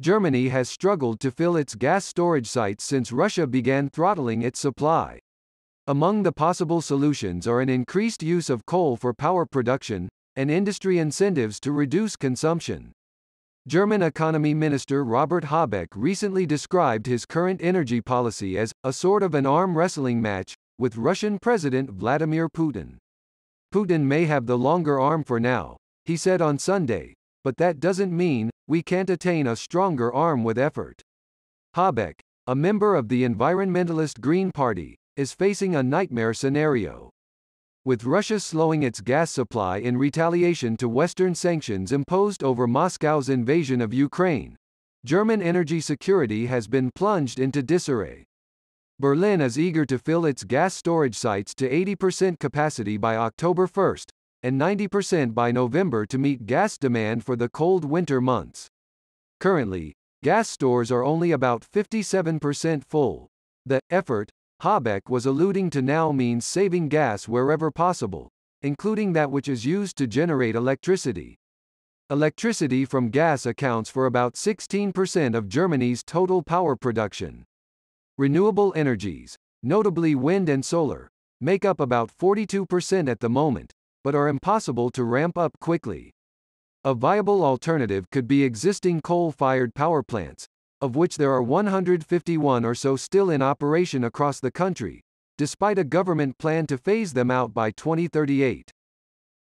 Germany has struggled to fill its gas storage sites since Russia began throttling its supply. Among the possible solutions are an increased use of coal for power production, and industry incentives to reduce consumption. German Economy Minister Robert Habeck recently described his current energy policy as a sort of an arm wrestling match with Russian President Vladimir Putin. Putin may have the longer arm for now, he said on Sunday, but that doesn't mean we can't attain a stronger arm with effort. Habeck, a member of the environmentalist Green Party, is facing a nightmare scenario. With Russia slowing its gas supply in retaliation to Western sanctions imposed over Moscow's invasion of Ukraine, German energy security has been plunged into disarray. Berlin is eager to fill its gas storage sites to 80% capacity by October 1 and 90% by November to meet gas demand for the cold winter months. Currently, gas stores are only about 57% full. The effort Habeck was alluding to now means saving gas wherever possible, including that which is used to generate electricity. Electricity from gas accounts for about 16% of Germany's total power production. Renewable energies, notably wind and solar, make up about 42% at the moment, but are impossible to ramp up quickly. A viable alternative could be existing coal-fired power plants, of which there are 151 or so still in operation across the country, despite a government plan to phase them out by 2038.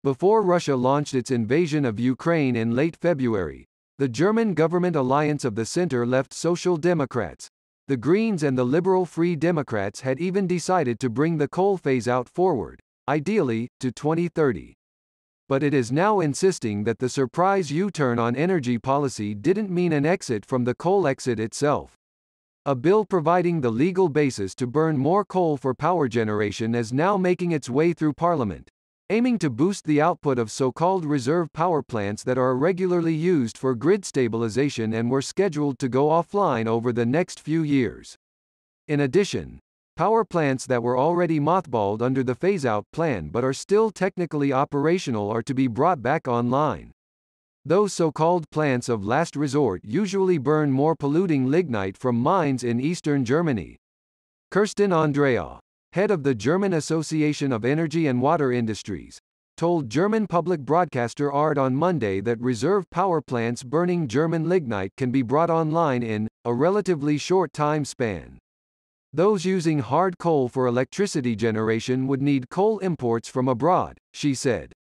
Before Russia launched its invasion of Ukraine in late February, the German government alliance of the center-left Social Democrats, the Greens and the Liberal Free Democrats had even decided to bring the coal phase-out forward, ideally, to 2030. But it is now insisting that the surprise U-turn on energy policy didn't mean an exit from the coal exit itself. A bill providing the legal basis to burn more coal for power generation is now making its way through Parliament, aiming to boost the output of so-called reserve power plants that are regularly used for grid stabilization and were scheduled to go offline over the next few years. In addition, power plants that were already mothballed under the phase-out plan but are still technically operational are to be brought back online. Those so-called plants of last resort usually burn more polluting lignite from mines in eastern Germany. Kirsten Andrea, head of the German Association of Energy and Water Industries, told German public broadcaster ARD on Monday that reserve power plants burning German lignite can be brought online in a relatively short time span. Those using hard coal for electricity generation would need coal imports from abroad, she said.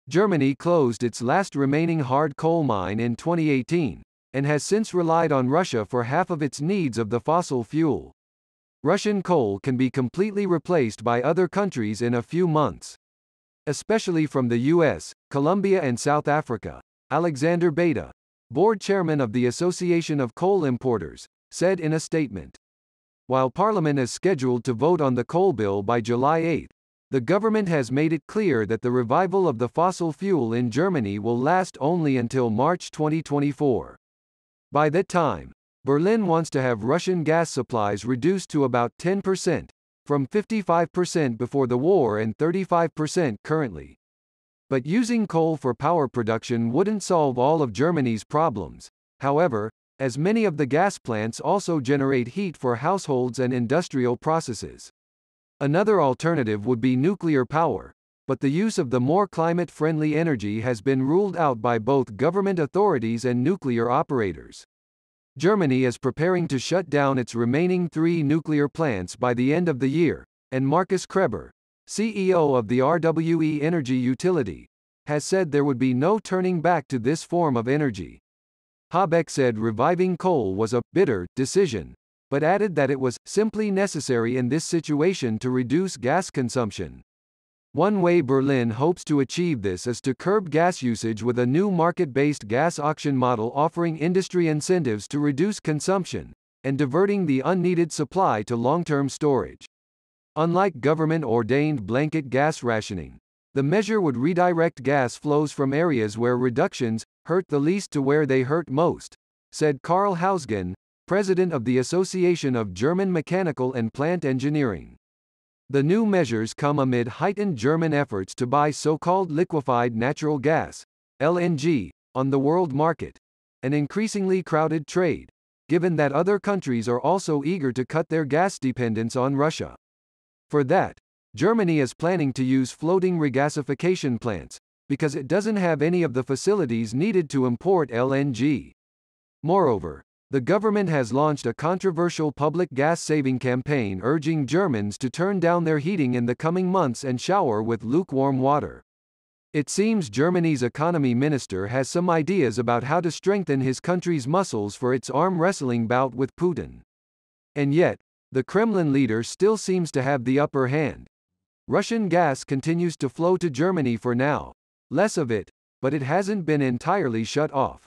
Germany closed its last remaining hard coal mine in 2018, and has since relied on Russia for half of its needs of the fossil fuel. Russian coal can be completely replaced by other countries in a few months. Especially from the US, Colombia and South Africa, Alexander Beta, board chairman of the Association of Coal Importers, said in a statement. While Parliament is scheduled to vote on the coal bill by July 8, the government has made it clear that the revival of the fossil fuel in Germany will last only until March 2024. By that time, Berlin wants to have Russian gas supplies reduced to about 10%, from 55% before the war and 35% currently. But using coal for power production wouldn't solve all of Germany's problems, however, as many of the gas plants also generate heat for households and industrial processes. Another alternative would be nuclear power, but the use of the more climate-friendly energy has been ruled out by both government authorities and nuclear operators. Germany is preparing to shut down its remaining 3 nuclear plants by the end of the year, and Markus Kreber, CEO of the RWE energy utility, has said there would be no turning back to this form of energy. Habeck said reviving coal was a bitter decision, but added that it was simply necessary in this situation to reduce gas consumption. One way Berlin hopes to achieve this is to curb gas usage with a new market-based gas auction model offering industry incentives to reduce consumption, and diverting the unneeded supply to long-term storage. Unlike government-ordained blanket gas rationing, the measure would redirect gas flows from areas where reductions hurt the least to where they hurt most, said Karl Hausgen, president of the Association of German Mechanical and Plant Engineering. The new measures come amid heightened German efforts to buy so-called liquefied natural gas, LNG, on the world market, an increasingly crowded trade, given that other countries are also eager to cut their gas dependence on Russia. For that, Germany is planning to use floating regasification plants, because it doesn't have any of the facilities needed to import LNG. Moreover, the government has launched a controversial public gas-saving campaign urging Germans to turn down their heating in the coming months and shower with lukewarm water. It seems Germany's economy minister has some ideas about how to strengthen his country's muscles for its arm wrestling bout with Putin. And yet, the Kremlin leader still seems to have the upper hand. Russian gas continues to flow to Germany for now. Less of it, but it hasn't been entirely shut off.